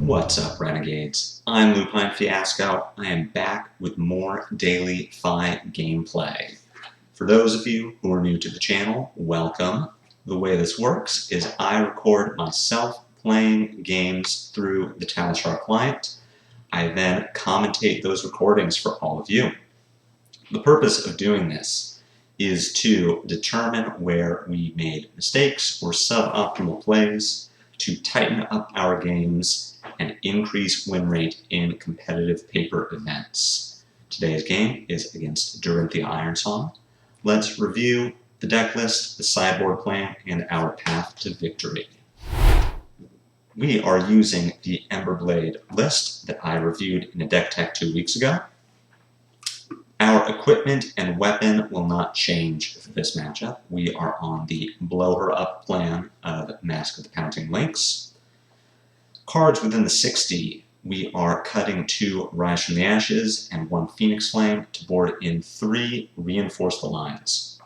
What's up, Renegades? I'm Lupine Fiasco. I am back with more daily FaB gameplay. For those of you who are new to the channel, welcome. The way this works is I record myself playing games through the Talishar client. I then commentate those recordings for all of you. The purpose of doing this is to determine where we made mistakes or suboptimal plays, to tighten up our games, and increase win rate in competitive paper events. Today's game is against Dorinthea Ironsong. Let's review the deck list, the sideboard plan, and our path to victory. We are using the Emberblade list that I reviewed in a deck tech 2 weeks ago. Our equipment and weapon will not change for this matchup. We are on the Blow Her Up plan of Mask of the Pouncing Lynx. Cards within the 60, we are cutting 2 Rise from the Ashes and 1 Phoenix Flame to board in 3 Reinforce the Lines.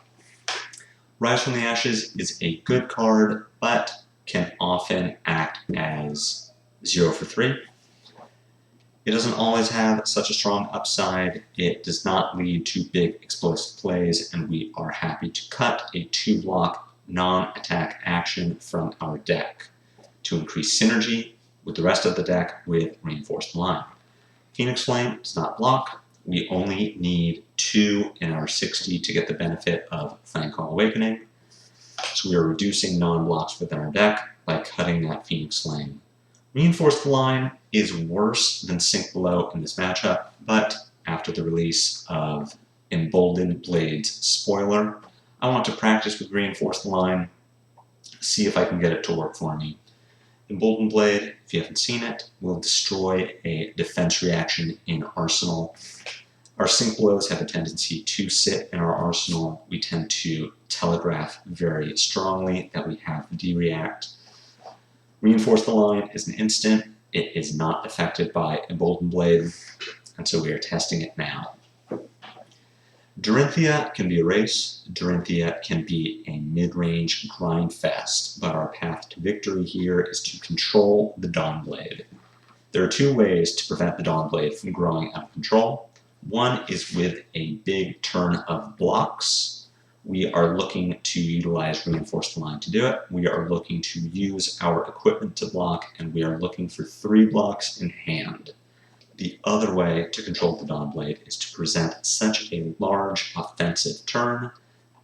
Rise from the Ashes is a good card, but can often act as 0 for 3. It doesn't always have such a strong upside. It does not lead to big explosive plays, and we are happy to cut a 2-block non-attack action from our deck to increase synergy with the rest of the deck with Reinforced Line. Phoenix Flame does not block. We only need 2 in our 60 to get the benefit of Flame-Call Awakening. So we are reducing non-blocks within our deck by cutting that Phoenix Flame. Reinforced Line is worse than Sink Below in this matchup, but after the release of Emboldened Blade's spoiler, I want to practice with Reinforced Line, see if I can get it to work for me. Emboldened Blade, if you haven't seen it, will destroy a defense reaction in Arsenal. Our Sink Belows have a tendency to sit in our Arsenal. We tend to telegraph very strongly that we have D-React. Reinforce the Line is an instant. It is not affected by Emboldened Blade, and so we are testing it now. Dorinthea can be a race. Dorinthea can be a mid-range grind fest, but our path to victory here is to control the Dawnblade. There are 2 ways to prevent the Dawnblade from growing out of control. One is with a big turn of blocks. We are looking to utilize Reinforce the Line to do it. We are looking to use our equipment to block, and we are looking for 3 blocks in hand. The other way to control the Dawnblade is to present such a large offensive turn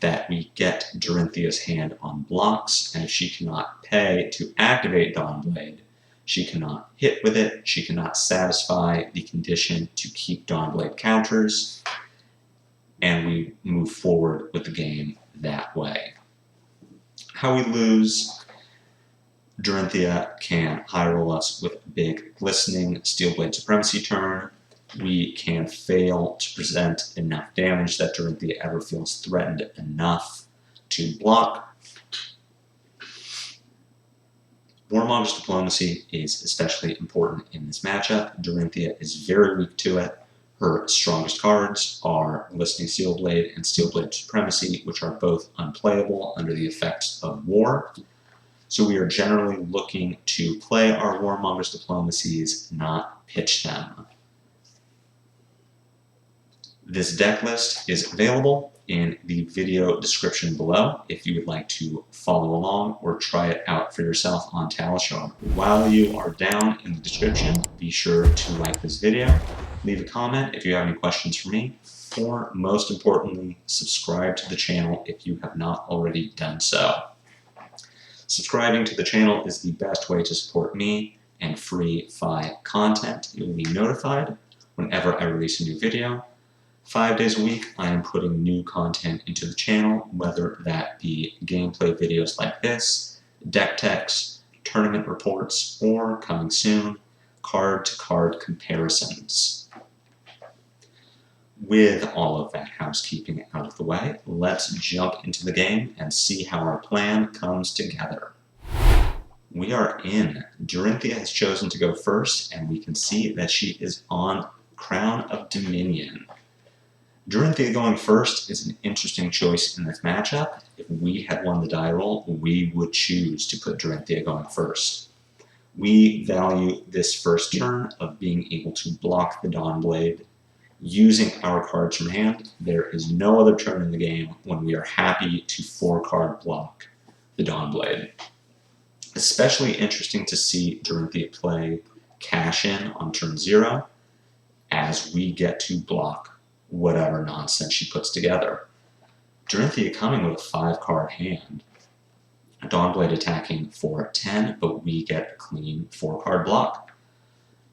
that we get Dorinthea's hand on blocks, and if she cannot pay to activate Dawnblade, she cannot hit with it, she cannot satisfy the condition to keep Dawnblade counters, and we move forward with the game that way. How we lose: Dorinthea can high roll us with a big glistening Steelblade Supremacy turn. We can fail to present enough damage that Dorinthea ever feels threatened enough to block. Warmonger's Diplomacy is especially important in this matchup. Dorinthea is very weak to it. Her strongest cards are Glistening Steelblade and Steelblade Supremacy, which are both unplayable under the effects of war. So we are generally looking to play our Warmonger's Diplomacies, not pitch them. This deck list is available in the video description below if you would like to follow along or try it out for yourself on Talishar. While you are down in the description, be sure to like this video, leave a comment if you have any questions for me, or most importantly, subscribe to the channel if you have not already done so. Subscribing to the channel is the best way to support me and free FaB content. You will be notified whenever I release a new video. 5 days a week, I am putting new content into the channel, whether that be gameplay videos like this, deck techs, tournament reports, or coming soon, card-to-card comparisons. With all of that housekeeping out of the way, let's jump into the game and see how our plan comes together. We are in. Dorinthea has chosen to go first, and we can see that she is on Crown of Dominion. Dorinthea going first is an interesting choice in this matchup. If we had won the die roll, we would choose to put Dorinthea going first. We value this first turn of being able to block the Dawnblade using our cards from hand. There is no other turn in the game when we are happy to 4-card block the Dawnblade. Especially interesting to see Dorinthea play cash in on turn 0 as we get to block whatever nonsense she puts together. Dorinthea coming with a 5-card hand. Dawnblade attacking for 10, but we get a clean 4-card block.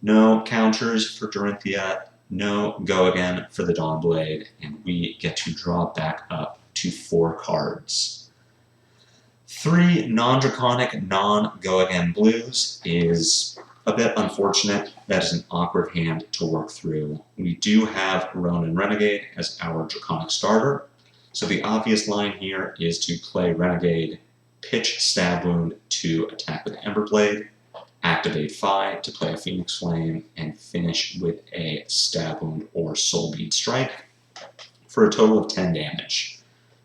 No counters for Dorinthea, no go again for the Dawnblade, and we get to draw back up to 4 cards. 3 non-draconic, non-go again blues is a bit unfortunate. That is an awkward hand to work through. We do have Ronin Renegade as our draconic starter, so the obvious line here is to play Renegade, pitch Stab Wound to attack with Emberblade, activate FaB to play a Phoenix Flame, and finish with a Stab Wound or Soulbead Strike for a total of 10 damage.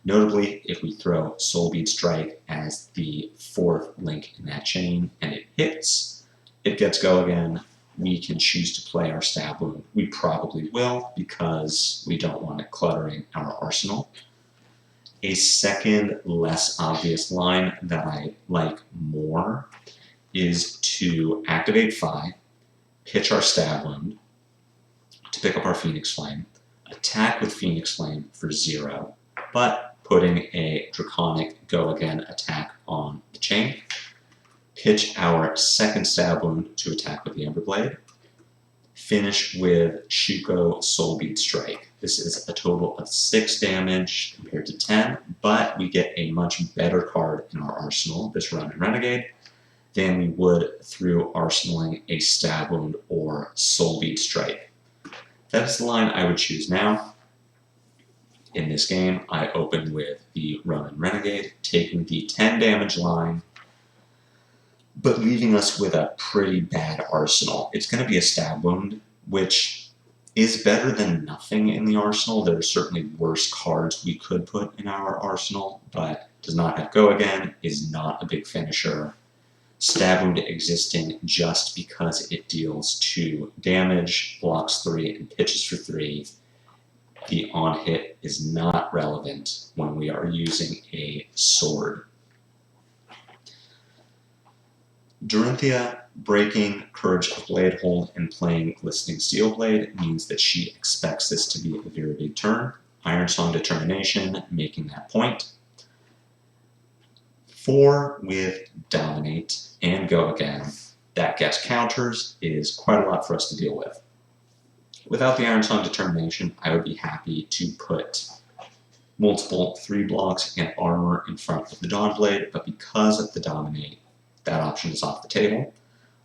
Notably, if we throw Soulbead Strike as the 4th link in that chain and it hits, it gets go again. We can choose to play our Stab Wound. We probably will because we don't want it cluttering our arsenal. A second, less obvious line that I like more is to activate FaB, pitch our Stab Wound to pick up our Phoenix Flame, attack with Phoenix Flame for 0, but putting a Draconic Go Again attack on the chain, pitch our second Stab Wound to attack with the Emberblade, finish with Shuko Soulbead Strike. This is a total of 6 damage compared to 10, but we get a much better card in our arsenal, this Ronin Renegade, than we would through arsenaling a Stab Wound or Soulbead Strike. That is the line I would choose now. In this game, I open with the Ronin Renegade, taking the 10 damage line, but leaving us with a pretty bad arsenal. It's going to be a Stab Wound, which is better than nothing in the arsenal. There are certainly worse cards we could put in our arsenal, but does not have Go Again, is not a big finisher. Stab Wound existing just because it deals 2 damage, blocks 3, and pitches for 3. The on-hit is not relevant when we are using a sword. Dorinthea breaking Courage of Blade Hold and playing Glistening Steel Blade means that she expects this to be a very big turn. Iron Song Determination making that point. 4 with Dominate and Go Again. That gets counters is quite a lot for us to deal with. Without the Iron Song Determination, I would be happy to put multiple 3 blocks and armor in front of the Dawnblade, but because of the Dominate, that option is off the table.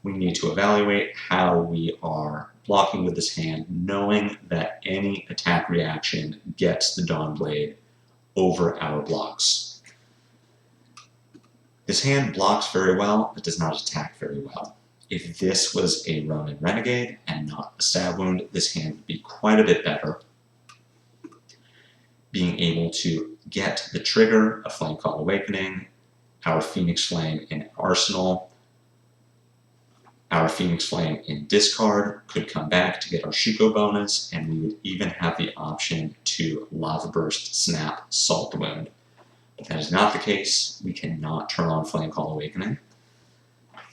We need to evaluate how we are blocking with this hand, knowing that any attack reaction gets the Dawnblade over our blocks. This hand blocks very well, but does not attack very well. If this was a Ronin Renegade and not a Stab Wound, this hand would be quite a bit better. Being able to get the trigger of Flamecall Awakening, our Phoenix Flame in Arsenal, our Phoenix Flame in discard could come back to get our Shuko bonus, and we would even have the option to Lava Burst, Snap, Salt Wound. But that is not the case. We cannot turn on Flamecall Awakening.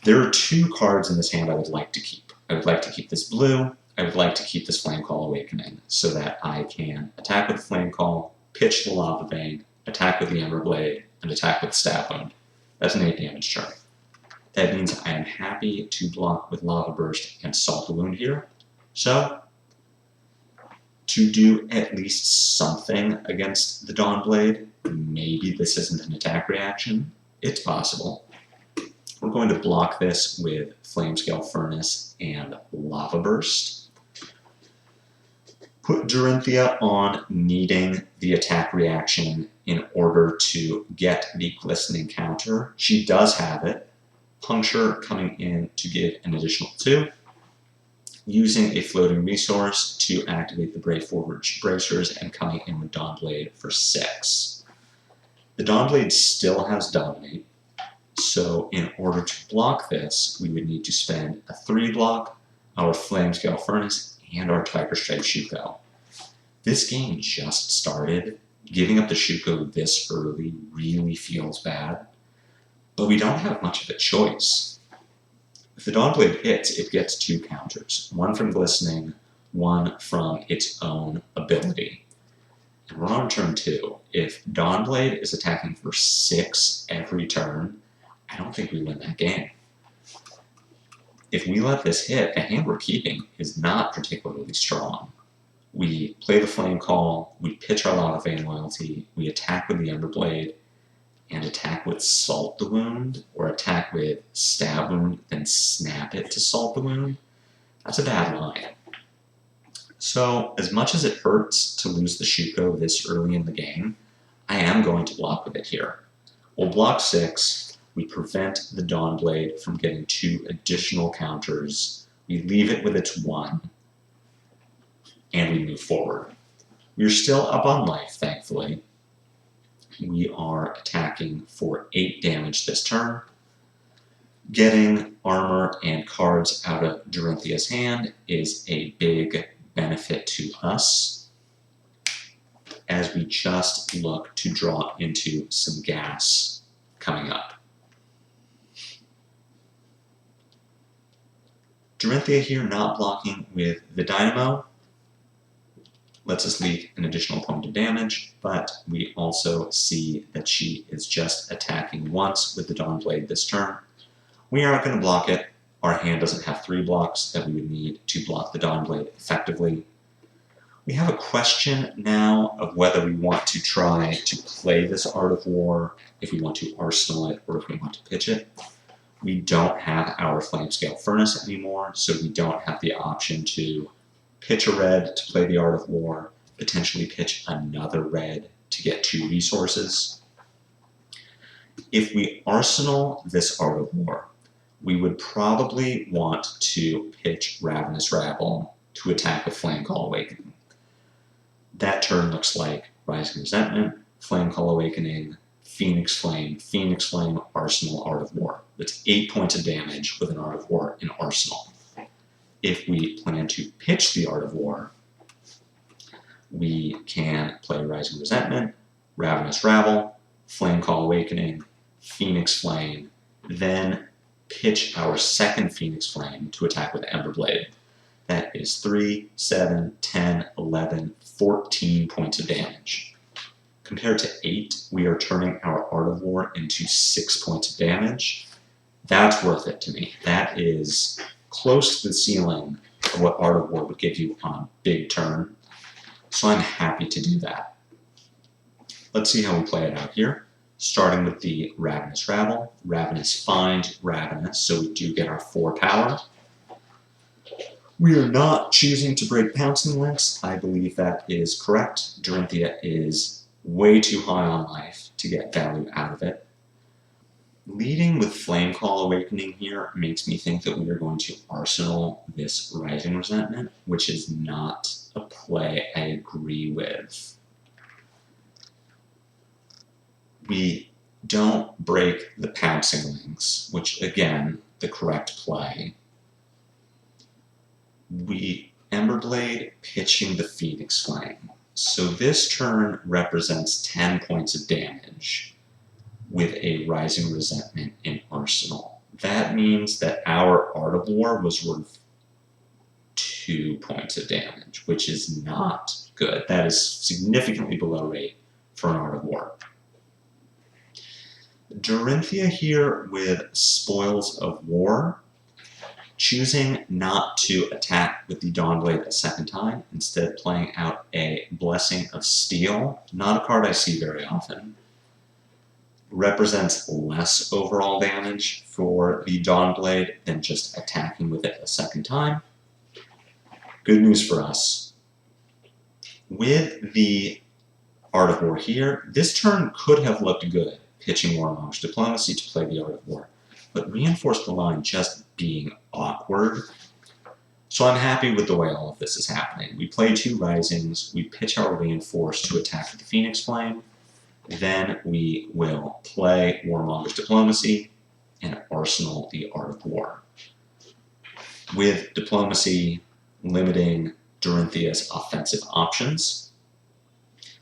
There are 2 cards in this hand I would like to keep. I would like to keep this blue. I would like to keep this Flamecall Awakening so that I can attack with Flamecall, pitch the Lava Vein, attack with the Emberblade, and attack with Stab Wound. That's an 8 damage turn. That means I am happy to block with Lava Burst and Salt Wound here. So, to do at least something against the Dawnblade, maybe this isn't an attack reaction. It's possible. We're going to block this with Flamescale Furnace and Lava Burst. Put Dorinthea on needing the attack reaction in order to get the Glistening counter. She does have it. Puncture coming in to give an additional 2. Using a floating resource to activate the Brave Forward Bracers and coming in with Dawnblade for 6. The Dawnblade still has Dominate, So in order to block this, we would need to spend a 3 block, our Flamescale Furnace, and our Tiger Stripe Shuko. This game just started. Giving up the Shuko this early really feels bad, but we don't have much of a choice. If the Dawnblade hits, it gets 2 counters, one from Glistening, one from its own ability. And we're on turn 2. If Dawnblade is attacking for 6 every turn, I don't think we win that game. If we let this hit, the hand we're keeping is not particularly strong. We play the Flame Call, we pitch our Lava Vein Loyalty, we attack with the Emberblade, and attack with Salt the Wound, or attack with Stab Wound, then snap it to Salt the Wound. That's a bad line. So, as much as it hurts to lose the Shuko this early in the game, I am going to block with it here. We'll block 6, we prevent the Dawnblade from getting 2 additional counters, we leave it with its 1, and we move forward. We're still up on life, thankfully. We are attacking for 8 damage this turn. Getting armor and cards out of Dorinthea's hand is a big benefit to us, as we just look to draw into some gas coming up. Dorinthea here not blocking with the Dynamo lets us leak an additional point of damage, but we also see that she is just attacking once with the Dawnblade this turn. We aren't going to block it. Our hand doesn't have 3 blocks that we would need to block the Dawnblade effectively. We have a question now of whether we want to try to play this Art of War, if we want to arsenal it, or if we want to pitch it. We don't have our Flamescale Furnace anymore, so we don't have the option to pitch a red to play the Art of War, potentially pitch another red to get 2 resources. If we arsenal this Art of War, we would probably want to pitch Ravenous Rabble to attack with Flamecall Awakening. That turn looks like Rising Resentment, Flamecall Awakening, Phoenix Flame, Arsenal, Art of War. That's 8 points of damage with an Art of War in Arsenal. If we plan to pitch the Art of War, we can play Rising Resentment, Ravenous Rabble, Flamecall Awakening, Phoenix Flame, then pitch our second Phoenix Flame to attack with Emberblade. That is 3, 7, 10, 11, 14 points of damage. Compared to 8, we are turning our Art of War into 6 points of damage. That's worth it to me. That is close to the ceiling of what Art of War would give you on a big turn. So I'm happy to do that. Let's see how we play it out here. Starting with the Ravenous Rabble. Ravenous finds Ravenous, so we do get our 4 power. We are not choosing to break Pouncing Lips. I believe that is correct. Dorinthea is way too high on life to get value out of it. Leading with Flamecall Awakening here makes me think that we are going to arsenal this Rising Resentment, which is not a play I agree with. We don't break the Pouncing Links, which, again, the correct play. We Emberblade pitching the Phoenix Flame. So this turn represents 10 points of damage with a Rising Resentment in Arsenal. That means that our Art of War was worth 2 points of damage, which is not good. That is significantly below rate for an Art of War. Dorinthea here with Spoils of War, choosing not to attack with the Dawnblade a second time, instead playing out a Blessing of Steel, not a card I see very often. Represents less overall damage for the Dawnblade than just attacking with it a second time. Good news for us. With the Art of War here, this turn could have looked good, pitching Warmonger's Diplomacy to play the Art of War, but reinforced the line just being awkward. So I'm happy with the way all of this is happening. We play 2 Risings, we pitch our Reinforce to attack with the Phoenix Flame, then we will play Warmonger's Diplomacy, and arsenal the art of war. With diplomacy limiting Dorinthea's offensive options,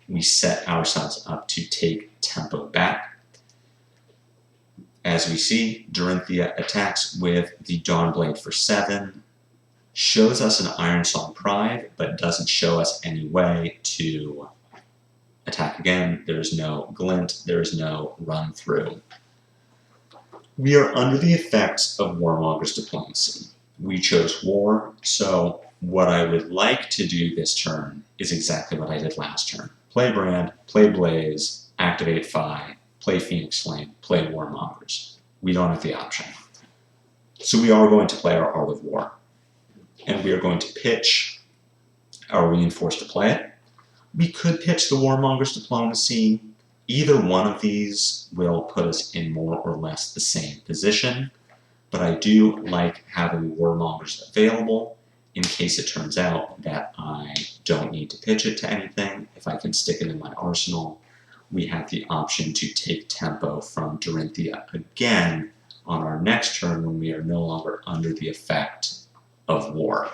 we set ourselves up to take tempo back. As we see, Dorinthea attacks with the Dawnblade for 7, shows us an Iron Song Pride, but doesn't show us any way to attack again. There's no glint, there's no run through. We are under the effects of Warmonger's diplomacy. We chose war, so what I would like to do this turn is exactly what I did last turn. Play Brand, play Blaze, activate FaB, play Phoenix Flame, play Warmongers. We don't have the option. So we are going to play our Art of War. And we are going to pitch our Reinforce to play it. We could pitch the Warmonger's Diplomacy. Either one of these will put us in more or less the same position, but I do like having Warmongers available in case it turns out that I don't need to pitch it to anything. If I can stick it in my arsenal, we have the option to take tempo from Dorinthea again on our next turn when we are no longer under the effect of war.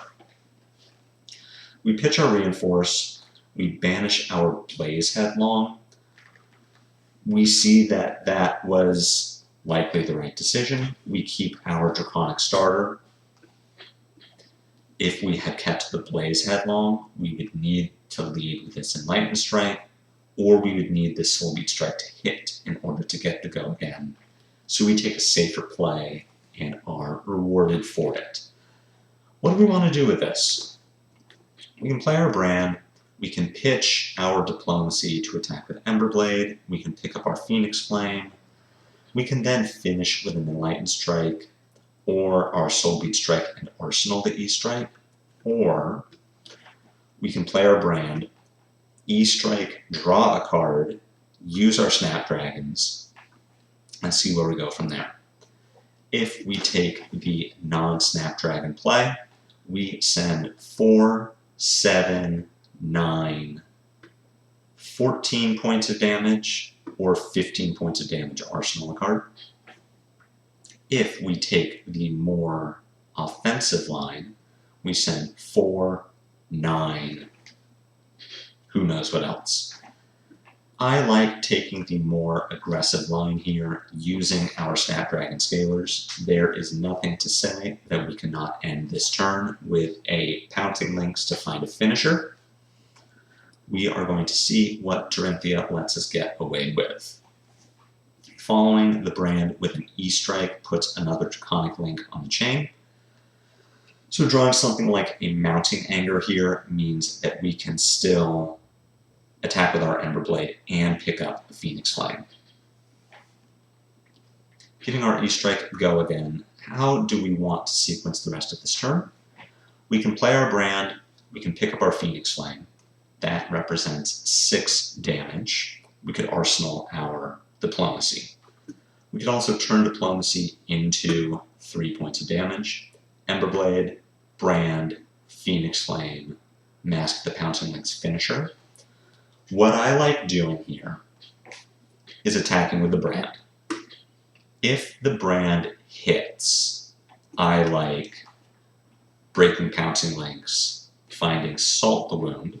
We pitch our Reinforce, we banish our Blaze Headlong. We see that that was likely the right decision. We keep our Draconic Starter. If we had kept the Blaze Headlong, we would need to lead with this Enlightened Strike, or we would need this Soulbeat Strike to hit in order to get the go again. So we take a safer play and are rewarded for it. What do we want to do with this? We can play our Brand, we can pitch our Diplomacy to attack with Emberblade, we can pick up our Phoenix Flame, we can then finish with an Enlightened Strike, or our Soulbeat Strike and arsenal the E-Strike, or we can play our Brand, E-Strike, draw a card, use our Snapdragons, and see where we go from there. If we take the non-Snapdragon play, we send 4, 7, 9, 14 points of damage, or 15 points of damage arsenal a card. If we take the more offensive line, we send 4, 9, who knows what else. I like taking the more aggressive line here, using our Snapdragon Scalers. There is nothing to say that we cannot end this turn with a Pouncing Lynx to find a finisher. We are going to see what Dorinthea lets us get away with. Following the Brand with an E-Strike puts another Draconic Link on the chain. So drawing something like a Mounting Anger here means that we can still attack with our Emberblade and pick up the Phoenix Flame. Getting our E-Strike go again, how do we want to sequence the rest of this turn? We can play our Brand, we can pick up our Phoenix Flame. That represents 6 damage. We could arsenal our Diplomacy. We could also turn Diplomacy into 3 points of damage. Emberblade, Brand, Phoenix Flame, mask the Pouncing Lynx finisher. What I like doing here is attacking with the Brand. If the Brand hits, I like breaking Pouncing Lynx, finding Salt the Wound,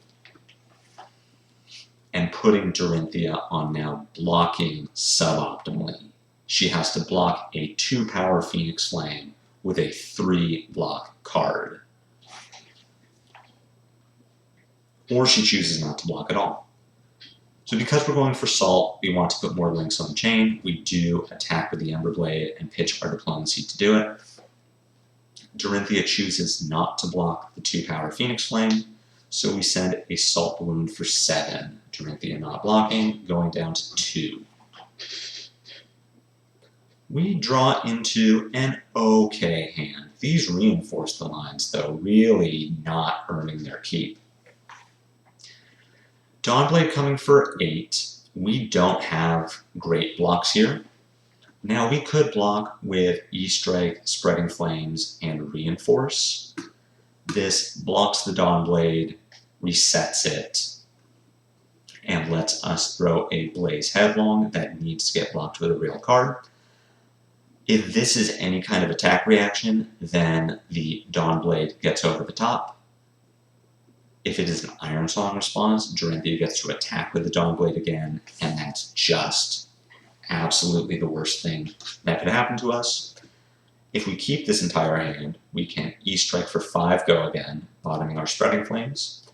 and putting Dorinthea on now blocking suboptimally. She has to block a 2-power Phoenix Flame with a 3-block card. Or she chooses not to block at all. So because we're going for Salt, we want to put more links on the chain. We do attack with the Emberblade and pitch our Diplomacy to do it. Dorinthea chooses not to block the 2-power Phoenix Flame, so we send a Salt Wound for 7. Dorinthea not blocking, going down to 2. We draw into an okay hand. These reinforce the lines, though, really not earning their keep. Dawnblade coming for 8. We don't have great blocks here. Now we could block with E-Strike, Spreading Flames, and Reinforce. This blocks the Dawnblade, resets it, and lets us throw a Blaze Headlong that needs to get blocked with a real card. If this is any kind of attack reaction, then the Dawnblade gets over the top. If it is an Iron Song response, Dorinthea gets to attack with the Dawnblade again, and that's just absolutely the worst thing that could happen to us. If we keep this entire hand, we can E-Strike for 5 go again, bottoming our Spreading Flames,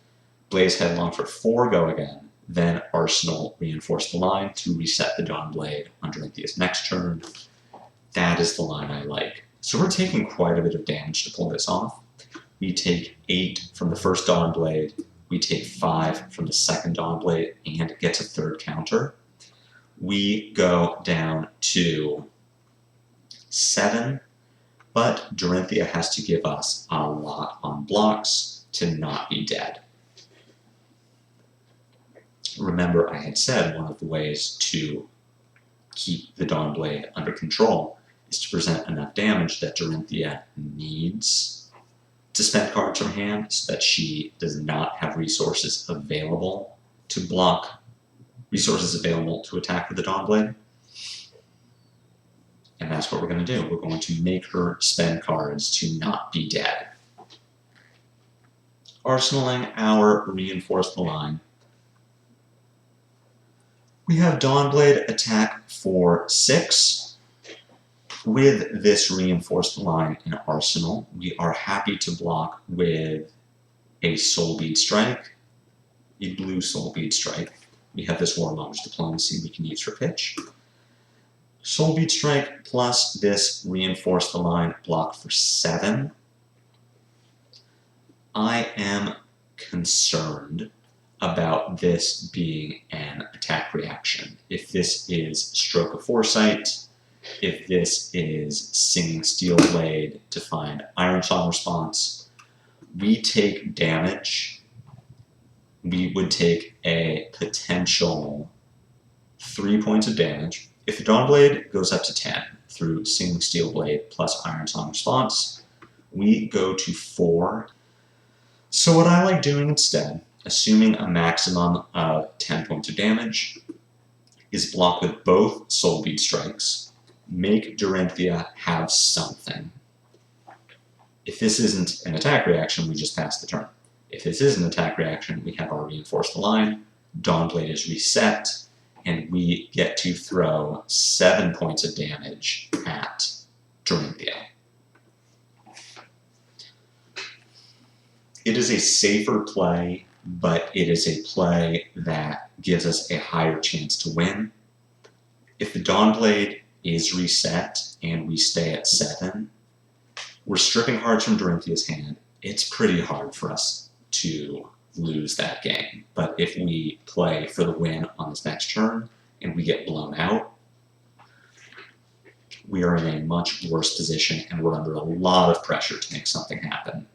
Blaze Headlong for 4 go again, then Arsenal Reinforce the Line to reset the Dawnblade on Dorinthea's next turn. That is the line I like. So we're taking quite a bit of damage to pull this off. We take 8 from the first Dawnblade, we take 5 from the second Dawnblade, and it gets a third counter. We go down to 7, but Dorinthea has to give us a lot on blocks to not be dead. Remember, I had said one of the ways to keep the Dawnblade under control is to present enough damage that Dorinthea needs to spend cards from hand so that she does not have resources available to block, resources available to attack with the Dawnblade. And that's what we're going to do. We're going to make her spend cards to not be dead. Arsenaling our Reinforce the Line. We have Dawnblade attack for 6. With this Reinforce the Line in Arsenal, we are happy to block with a Soul Bead Strike, a blue Soul Bead Strike. We have this Warmonger's Diplomacy we can use for pitch. Soul Bead Strike plus this Reinforce the Line block for 7. I am concerned about this being an attack reaction. If this is Stroke of Foresight, if this is Singing Steel Blade to find Iron Song response, we take damage. We would take a potential 3 points of damage. If the Dawnblade goes up to 10 through Singing Steel Blade plus Iron Song response, we go to 4. So what I like doing instead, assuming a maximum of 10 points of damage, is block with both Soul Bead Strikes, make Dorinthea have something. If this isn't an attack reaction, we just pass the turn. If this is an attack reaction, we have our Reinforce the Line, Dawnblade is reset, and we get to throw 7 points of damage at Dorinthea. It is a safer play, but it is a play that gives us a higher chance to win. If the Dawnblade is reset and we stay at 7, we're stripping cards from Dorinthea's hand. It's pretty hard for us to lose that game. But if we play for the win on this next turn and we get blown out, we are in a much worse position and we're under a lot of pressure to make something happen.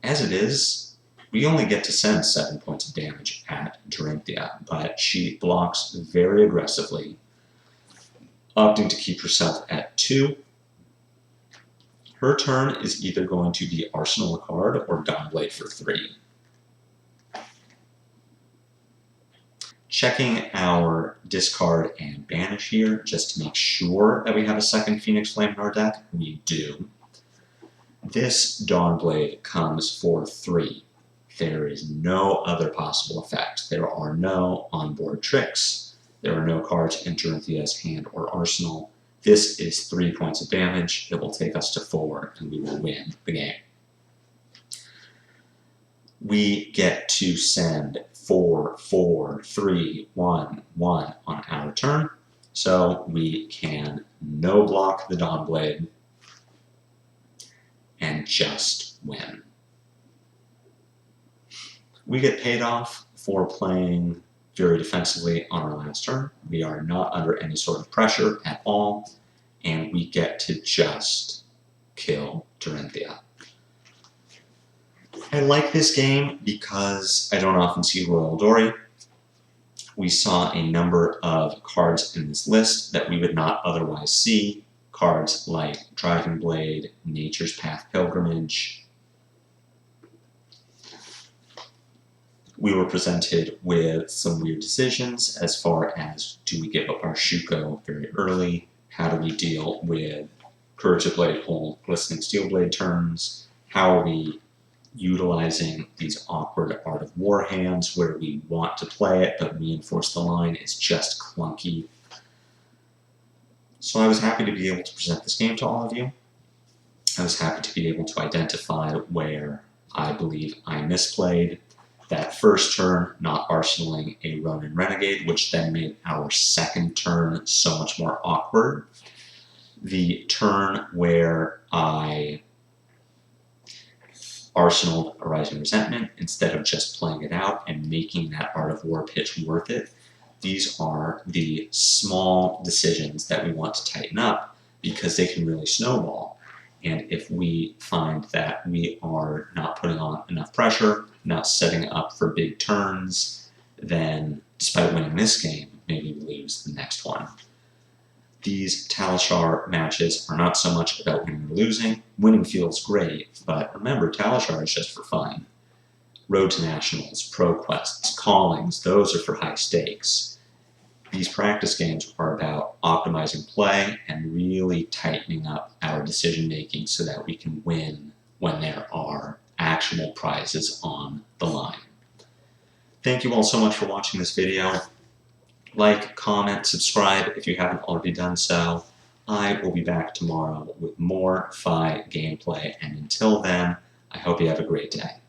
As it is, we only get to send 7 points of damage at Dorinthea, but she blocks very aggressively, opting to keep herself at 2. Her turn is either going to be Arsenal a card or Dawnblade for 3. Checking our discard and banish here, just to make sure that we have a second Phoenix Flame in our deck. We do. This Dawnblade comes for 3. There is no other possible effect. There are no onboard tricks. There are no cards in Dorinthea's hand or arsenal. This is 3 points of damage. It will take us to 4, and we will win the game. We get to send 4, 4, 3, 1, 1 on our turn. So we can no block the Dawnblade and just win. We get paid off for playing very defensively on our last turn. We are not under any sort of pressure at all, and we get to just kill Dorinthea. I like this game because I don't often see Royal Dory. We saw a number of cards in this list that we would not otherwise see. Cards like Driving Blade, Nature's Path Pilgrimage. We were presented with some weird decisions as far as, do we give up our Shuko very early? How do we deal with Courage of Blade Hold, Glistening Steel Blade turns. How are we utilizing these awkward Art of War hands where we want to play it, but Reinforce the Line is just clunky. So I was happy to be able to present this game to all of you. I was happy to be able to identify where I believe I misplayed. That first turn, not arsenaling a Ronin Renegade, which then made our second turn so much more awkward. The turn where I arsenaled a Rising Resentment instead of just playing it out and making that Art of War pitch worth it. These are the small decisions that we want to tighten up because they can really snowball. And if we find that we are not putting on enough pressure, not setting up for big turns, then despite winning this game, maybe we lose the next one. These Talishar matches are not so much about winning or losing. Winning feels great, but remember, Talishar is just for fun. Road to Nationals, Pro Quests, Callings, those are for high stakes. These practice games are about optimizing play and really tightening up our decision making so that we can win when there are actionable prizes on the line. Thank you all so much for watching this video. Like, comment, subscribe if you haven't already done so. I will be back tomorrow with more FaB gameplay, and until then, I hope you have a great day.